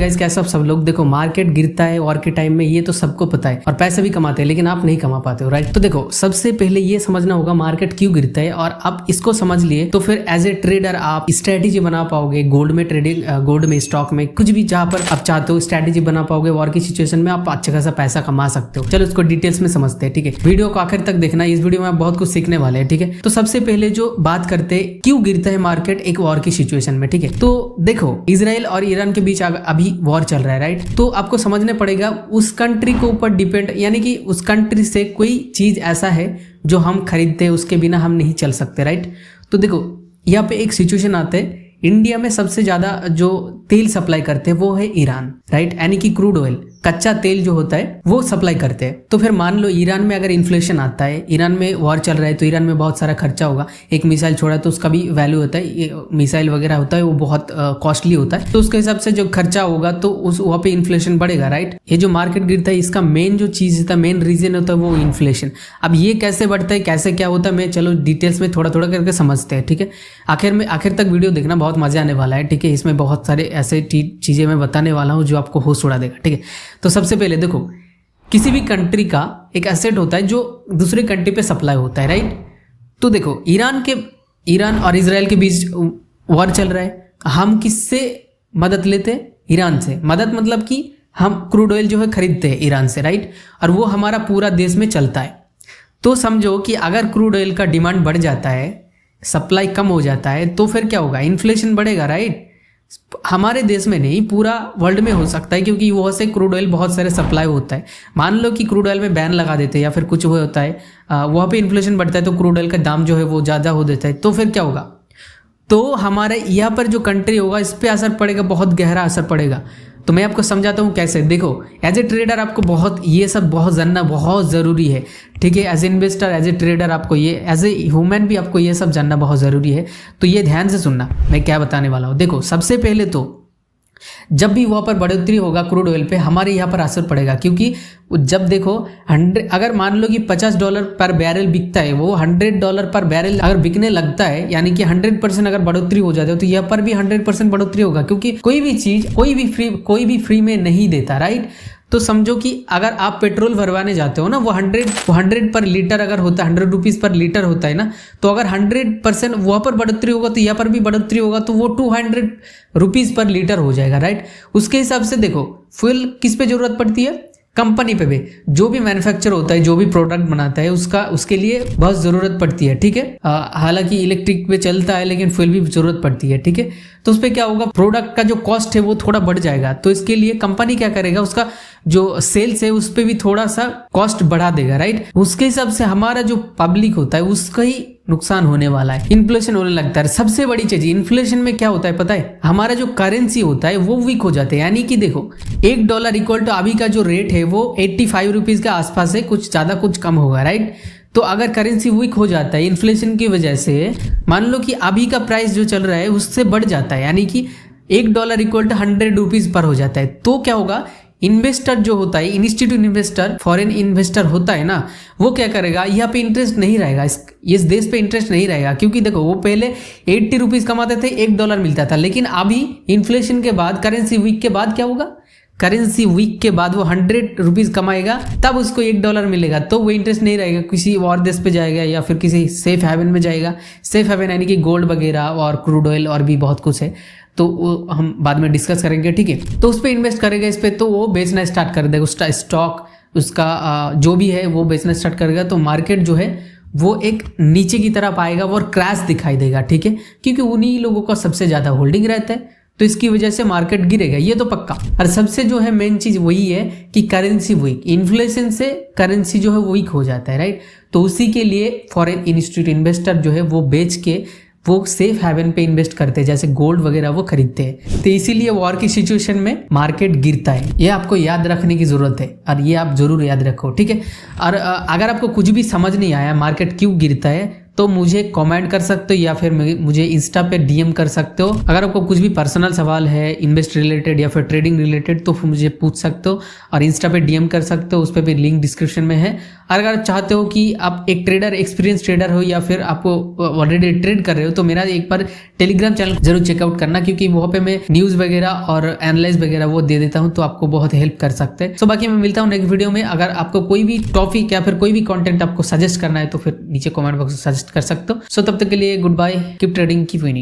Guys कैसे सब लोग देखो, मार्केट गिरता है वॉर के टाइम में, ये तो सबको पता है और पैसे भी कमाते हैं, लेकिन आप नहीं कमा पाते हो, राइट। तो देखो सबसे पहले ये समझना होगा मार्केट क्यों गिरता है, और आप इसको समझ लिए तो फिर एज ए ट्रेडर आप स्ट्रेटेजी बना पाओगे। गोल्ड में ट्रेडिंग, गोल्ड में, स्टॉक में, कुछ भी जहां पर आप चाहते हो स्ट्रेटेजी बना पाओगे। वॉर की सिचुएशन में आप अच्छा खासा पैसा कमा सकते हो। चलो इसको डिटेल्स में समझते हैं, ठीक है। वीडियो को आखिर तक देखना, इस वीडियो में आप बहुत कुछ सीखने वाले हैं, ठीक है। तो सबसे पहले जो बात करते हैं क्यों गिरता है मार्केट एक वॉर की सिचुएशन में, ठीक है। तो देखो इजराइल और ईरान के बीच अभी वॉर चल रहा है, राइट। तो आपको समझने पड़ेगा उस कंट्री के ऊपर डिपेंड, यानी कि उस कंट्री से कोई चीज ऐसा है जो हम खरीदते हैं, उसके बिना हम नहीं चल सकते, राइट। तो देखो यहाँ पे एक सिचुएशन आते है, इंडिया में सबसे ज्यादा जो तेल सप्लाई करते हैं वो है ईरान, राइट। यानी कि क्रूड ऑयल, कच्चा तेल जो होता है वो सप्लाई करते हैं। तो फिर मान लो ईरान में अगर इन्फ्लेशन आता है, ईरान में वॉर चल रहा है, तो ईरान में बहुत सारा खर्चा होगा। एक मिसाइल छोड़ा तो उसका भी वैल्यू होता है, मिसाइल वगैरह होता है वो बहुत कॉस्टली होता है, तो उसके हिसाब से जो खर्चा होगा तो उस वहाँ पे इन्फ्लेशन बढ़ेगा, राइट। ये जो मार्केट गिरता है इसका मेन जो चीज होता है, मेन रीजन होता है वो इन्फ्लेशन। अब ये कैसे बढ़ता है, कैसे क्या होता है, मैं चलो डिटेल्स में थोड़ा थोड़ा करके समझते हैं, ठीक है। आखिर तक वीडियो देखना, बहुत मजा आने वाला है, ठीक है। इसमें बहुत सारे ऐसे चीजें मैं बताने वाला हूँ जो आपको होश उड़ा देगा, ठीक है। तो सबसे पहले देखो, किसी भी कंट्री का एक एसेट होता है जो दूसरे कंट्री पे सप्लाई होता है, राइट। तो देखो ईरान और इजराइल के बीच वॉर चल रहा है, हम किससे मदद लेते हैं? ईरान से। मदद मतलब कि हम क्रूड ऑयल जो है खरीदते हैं ईरान से, राइट। और वो हमारा पूरा देश में चलता है। तो समझो कि अगर क्रूड ऑयल का डिमांड बढ़ जाता है, सप्लाई कम हो जाता है, तो फिर क्या होगा? इन्फ्लेशन बढ़ेगा, राइट। हमारे देश में नहीं, पूरा वर्ल्ड में हो सकता है, क्योंकि वहाँ से क्रूड ऑयल बहुत सारे सप्लाई होता है। मान लो कि क्रूड ऑयल में बैन लगा देते हैं या फिर कुछ वो होता है, वहाँ पे इन्फ्लेशन बढ़ता है तो क्रूड ऑयल का दाम जो है वो ज़्यादा हो देता है, तो फिर क्या होगा? तो हमारे यहाँ पर जो कंट्री होगा इस पर असर पड़ेगा, बहुत गहरा असर पड़ेगा। तो मैं आपको समझाता हूँ कैसे। देखो एज ए ट्रेडर आपको बहुत ये सब बहुत जानना बहुत ज़रूरी है, ठीक है। As a investor, as a trader आपको ये, एज ए ह्यूमन भी आपको ये सब जानना बहुत ज़रूरी है। तो ये ध्यान से सुनना मैं क्या बताने वाला हूँ। देखो सबसे पहले तो जब भी वहाँ पर बढ़ोतरी होगा क्रूड ऑयल पे, हमारे यहाँ पर असर पड़ेगा, क्योंकि जब देखो अगर मान लो कि $50 पर बैरल बिकता है, वो $100 पर बैरल अगर बिकने लगता है, यानी कि 100% अगर बढ़ोतरी हो जाती है, तो यहाँ पर भी 100% बढ़ोतरी होगा, क्योंकि कोई भी चीज कोई भी फ्री में नहीं देता, राइट। तो समझो कि अगर आप पेट्रोल भरवाने जाते हो ना, वो 100 पर लीटर अगर होता है, 100 रुपीज़ पर लीटर होता है ना, तो अगर 100% वहाँ पर बढ़ोतरी होगा तो यहाँ पर भी बढ़ोतरी होगा, तो वो 200 रुपीज़ पर लीटर हो जाएगा, राइट। उसके हिसाब से देखो फ्यूल किस पे जरूरत पड़ती है? कंपनी पे भी। जो भी मैन्युफैक्चर होता है, जो भी प्रोडक्ट बनाता है, उसके लिए बहुत ज़रूरत पड़ती है, ठीक है। हालांकि इलेक्ट्रिक पे चलता है लेकिन फ्यूल भी जरूरत पड़ती है, ठीक है। तो उस पर क्या होगा? प्रोडक्ट का जो कॉस्ट है वो थोड़ा बढ़ जाएगा, तो इसके लिए कंपनी क्या करेगा? उसका जो सेल्स है उस पर भी थोड़ा सा कॉस्ट बढ़ा देगा, राइट। उसके हिसाब से हमारा जो पब्लिक होता है उसका ही नुकसान होने वाला है, इन्फ्लेशन होने लगता है। सबसे बड़ी चीज इन्फ्लेशन में क्या होता है पता है? हमारा जो करेंसी होता है वो वीक हो जाता है। यानी कि देखो $1 इक्वल टू अभी का जो रेट है वो 85 रुपीज के आसपास है, कुछ ज्यादा कुछ कम होगा, राइट। तो अगर करेंसी वीक हो जाता है इन्फ्लेशन की वजह से, मान लो कि अभी का प्राइस जो चल रहा है उससे बढ़ जाता है, यानी कि $1 इक्वल टू 100 रुपीज पर हो जाता है, तो क्या होगा? इन्वेस्टर जो होता है, इंस्टीट्यूट इन्वेस्टर, फॉरेन इन्वेस्टर होता है ना, वो क्या करेगा? यहाँ पे इंटरेस्ट नहीं रहेगा, इस देश पे इंटरेस्ट नहीं रहेगा, क्योंकि देखो वो पहले 80 रुपीज कमाते थे, $1 मिलता था, लेकिन अभी इन्फ्लेशन के बाद, करेंसी वीक के बाद क्या होगा? करेंसी वीक के बाद वो 100 रुपीज कमाएगा, तब उसको $1 मिलेगा, तो वो इंटरेस्ट नहीं रहेगा, किसी और देश पे जाएगा या फिर किसी सेफ हेवन में जाएगा। सेफ हेवन यानी कि गोल्ड वगैरह और क्रूड ऑयल और भी बहुत कुछ है, तो वो हम बाद में डिस्कस करेंगे, ठीक है। तो उस पर इन्वेस्ट करेगा, इस पर तो वो बेचना स्टार्ट कर देगा, उसका स्टॉक, उसका जो भी है वो बेचना स्टार्ट करेगा, तो मार्केट जो है वो एक नीचे की तरफ आएगा और क्रैश दिखाई देगा, ठीक है, क्योंकि उन्हीं लोगों का सबसे ज़्यादा होल्डिंग रहता है, तो इसकी वजह से मार्केट गिरेगा, ये तो पक्का। और सबसे जो है मेन चीज वही है कि करेंसी वीक, इन्फ्लेशन से करेंसी जो है वो वीक हो जाता है, राइट। तो उसी के लिए फॉरेन इंस्टीट्यूट इन्वेस्टर जो है वो बेच के वो सेफ हेवन पे इन्वेस्ट करते हैं, जैसे गोल्ड वगैरह वो खरीदते हैं। तो इसीलिए वॉर की सिचुएशन में मार्केट गिरता है, ये आपको याद रखने की जरूरत है, और ये आप जरूर याद रखो, ठीक है। और अगर आपको कुछ भी समझ नहीं आया मार्केट क्यों गिरता है, तो मुझे कमेंट कर सकते हो या फिर मुझे इंस्टा पे डीएम कर सकते हो। अगर आपको कुछ भी पर्सनल सवाल है इन्वेस्ट रिलेटेड या फिर ट्रेडिंग रिलेटेड तो मुझे पूछ सकते हो और इंस्टा पे डीएम कर सकते हो, उस पर भी लिंक डिस्क्रिप्शन में है। अगर आप चाहते हो कि आप एक ट्रेडर एक्सपीरियंस ट्रेडर हो या फिर आपको ऑलरेडी ट्रेड कर रहे हो तो मेरा एक बार टेलीग्राम चैनल जरूर चेकआउट करना, क्योंकि वहाँ पे मैं न्यूज़ वगैरह और एनालाइज वगैरह वो दे देता हूँ, तो आपको बहुत हेल्प कर सकते हैं। सो बाकी मैं मिलता हूँ नेक्स्ट वीडियो में। अगर आपको कोई भी टॉपिक या फिर कोई भी कंटेंट आपको सजेस्ट करना है तो फिर नीचे कमेंट बॉक्स में सजेस्ट कर सकते हो। सो तब तक के लिए goodbye, keep trading, keep winning.